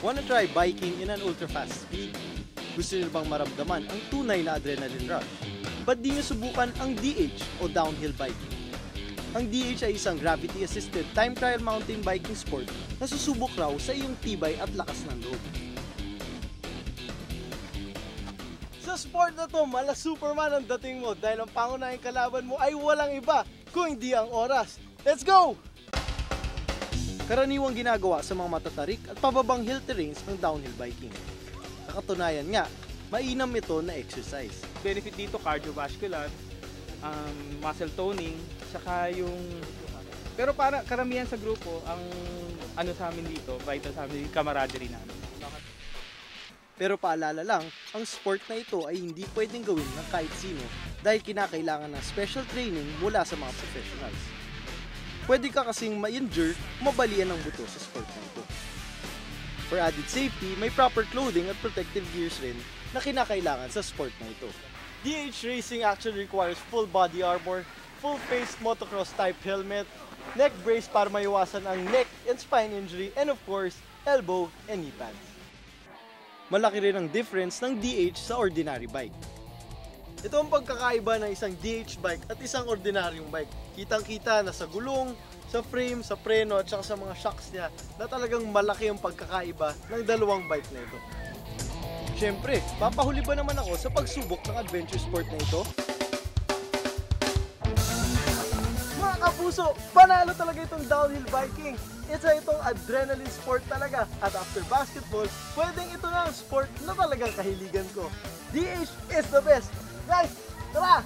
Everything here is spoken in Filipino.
Wanna try biking in an ultra-fast speed? Gusto niyo bang maramdaman ang tunay na adrenaline rush? Ba't di niyo subukan ang DH o downhill biking? Ang DH ay isang gravity-assisted time trial mountain biking sport na susubok raw sa iyong tibay at lakas ng loob. Sa sport na to, mala Superman ang dating mo dahil ang pangunahing kalaban mo ay walang iba kung hindi ang oras. Let's go! Karaniwang ginagawa sa mga matatarik at pababang hill terrains ng downhill biking. Sa katunayan nga, mainam ito na exercise. Benefit dito, cardiovascular, muscle toning, saka yung... Pero para karamihan sa grupo, ang ano sa amin dito, vital sa amin, camaraderie namin. Pero paalala lang, ang sport na ito ay hindi pwedeng gawin ng kahit sino dahil kinakailangan ng special training mula sa mga professionals. Pwede ka kasing ma-injure, mabalian ng buto sa sport na ito. For added safety, may proper clothing at protective gears rin na kinakailangan sa sport na ito. DH Racing actually requires full body armor, full face motocross type helmet, neck brace para maiwasan ang neck and spine injury, and of course, elbow and knee pads. Malaki rin ang difference ng DH sa ordinary bike. Ito ang pagkakaiba ng isang DH bike at isang ordinaryong bike. Kitang-kita na sa gulong, sa frame, sa preno at saka sa mga shocks niya na talagang malaki ang pagkakaiba ng dalawang bike na ito. Siyempre, papahuli ba naman ako sa pagsubok ng adventure sport na ito? Mga kapuso, panalo talaga itong downhill biking. Isa itong adrenaline sport talaga. At after basketball, pwedeng ito na ang sport na talagang kahiligan ko. DH is the best! Guys, tara!